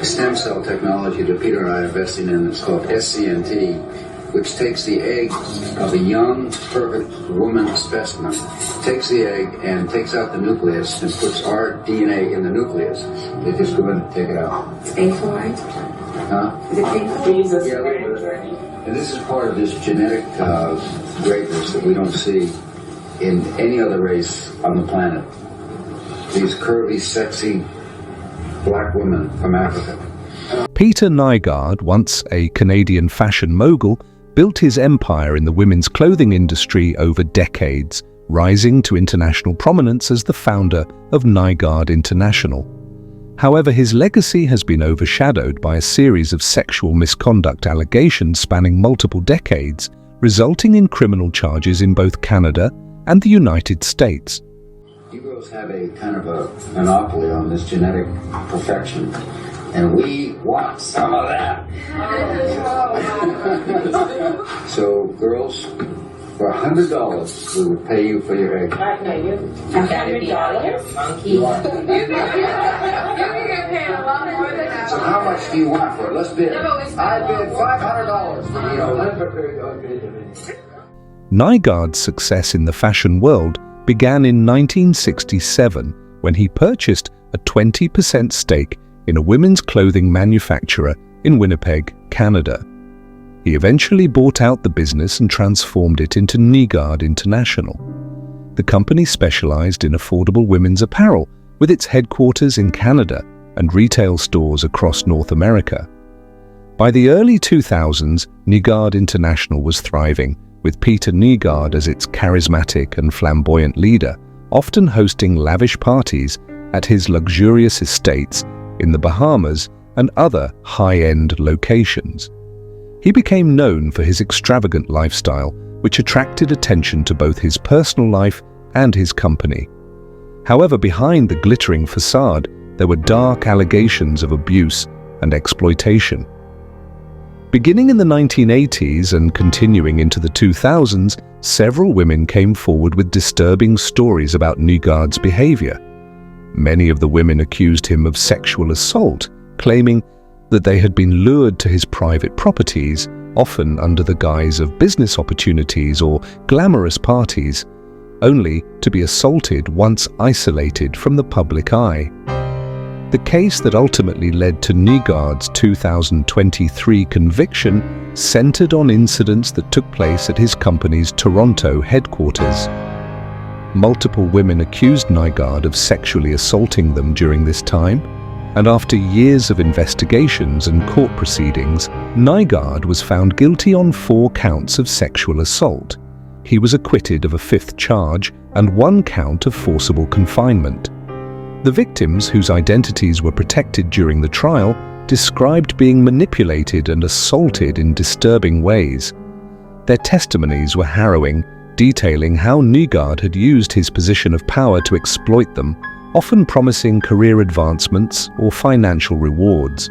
stem cell technology that Peter and I are investing in. It's called SCNT, which takes the egg of a young, perfect woman specimen, takes the egg and takes out the nucleus and puts our DNA in the nucleus. They just go in and take it out. It's painful, right? Huh? Is it painful? Yeah, and this is part of this genetic greatness that we don't see in any other race on the planet. These curvy, sexy black women from Africa. Peter Nygard, once a Canadian fashion mogul, built his empire in the women's clothing industry over decades, rising to international prominence as the founder of Nygard International. However, his legacy has been overshadowed by a series of sexual misconduct allegations spanning multiple decades, resulting in criminal charges in both Canada and the United States. You girls have a kind of a monopoly on this genetic perfection, and we want some of that. So, girls, for $100, we would pay you for your egg. $100? So how much do you want for it? Let's bid. I bid $500. Nygard's success in the fashion world began in 1967 when he purchased a 20% stake in a women's clothing manufacturer in Winnipeg, Canada. He eventually bought out the business and transformed it into Nygard International. The company specialized in affordable women's apparel, with its headquarters in Canada and retail stores across North America. By the early 2000s, Nygard International was thriving, with Peter Nygard as its charismatic and flamboyant leader, often hosting lavish parties at his luxurious estates in the Bahamas and other high-end locations. He became known for his extravagant lifestyle, which attracted attention to both his personal life and his company. However, behind the glittering facade, there were dark allegations of abuse and exploitation. Beginning in the 1980s and continuing into the 2000s, several women came forward with disturbing stories about Nygard's behavior. Many of the women accused him of sexual assault, claiming that they had been lured to his private properties, often under the guise of business opportunities or glamorous parties, only to be assaulted once isolated from the public eye. The case that ultimately led to Nygard's 2023 conviction centered on incidents that took place at his company's Toronto headquarters. Multiple women accused Nygard of sexually assaulting them during this time, and after years of investigations and court proceedings, Nygard was found guilty on 4 counts of sexual assault. He was acquitted of a 5th charge and 1 count of forcible confinement. The victims, whose identities were protected during the trial, described being manipulated and assaulted in disturbing ways. Their testimonies were harrowing, detailing how Nygard had used his position of power to exploit them, often promising career advancements or financial rewards.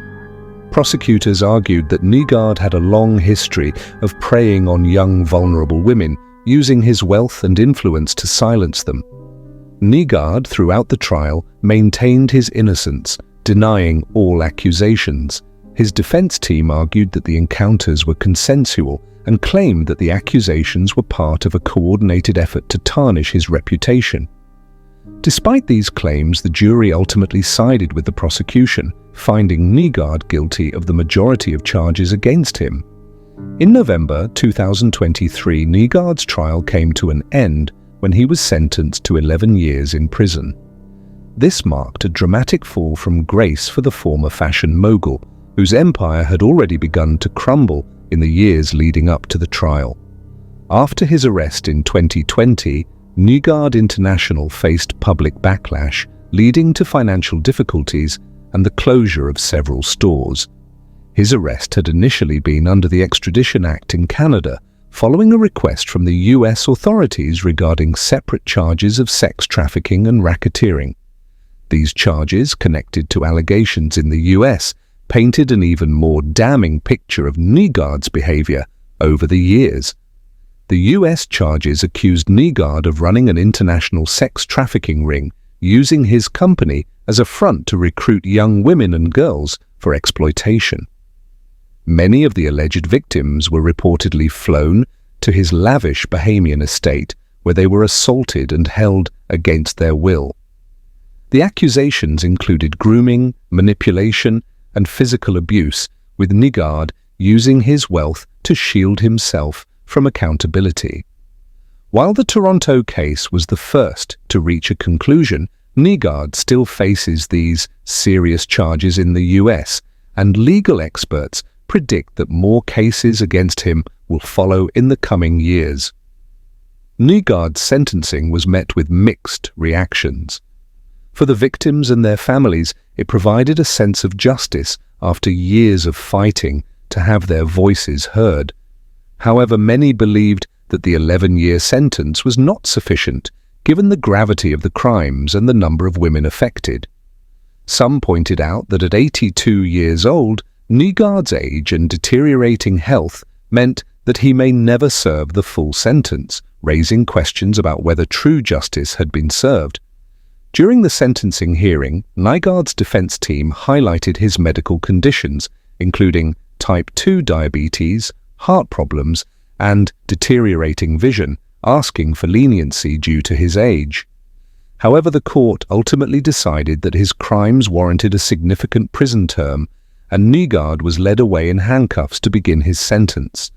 Prosecutors argued that Nygard had a long history of preying on young, vulnerable women, using his wealth and influence to silence them. Nygard, throughout the trial, maintained his innocence, denying all accusations. His defense team argued that the encounters were consensual and claimed that the accusations were part of a coordinated effort to tarnish his reputation. Despite these claims, the jury ultimately sided with the prosecution, finding Nygard guilty of the majority of charges against him. In November 2023, Nygard's trial came to an end when he was sentenced to 11 years in prison. This marked a dramatic fall from grace for the former fashion mogul, whose empire had already begun to crumble in the years leading up to the trial. After his arrest in 2020, Nygard International faced public backlash, leading to financial difficulties and the closure of several stores. His arrest had initially been under the Extradition Act in Canada, following a request from the US authorities regarding separate charges of sex trafficking and racketeering. These charges, connected to allegations in the US, painted an even more damning picture of Nygard's behavior over the years. The US charges accused Nygard of running an international sex trafficking ring, using his company as a front to recruit young women and girls for exploitation. Many of the alleged victims were reportedly flown to his lavish Bahamian estate, where they were assaulted and held against their will. The accusations included grooming, manipulation, and physical abuse, with Nygard using his wealth to shield himself from accountability. While the Toronto case was the first to reach a conclusion, Nygard still faces these serious charges in the US, and legal experts predict that more cases against him will follow in the coming years. Nygard's sentencing was met with mixed reactions. For the victims and their families, it provided a sense of justice after years of fighting to have their voices heard. However, many believed that the 11-year sentence was not sufficient, given the gravity of the crimes and the number of women affected. Some pointed out that at 82 years old, Nygard's age and deteriorating health meant that he may never serve the full sentence, raising questions about whether true justice had been served. During the sentencing hearing, Nygard's defense team highlighted his medical conditions, including type 2 diabetes, heart problems, and deteriorating vision, asking for leniency due to his age. However, the court ultimately decided that his crimes warranted a significant prison term, and Nygard was led away in handcuffs to begin his sentence.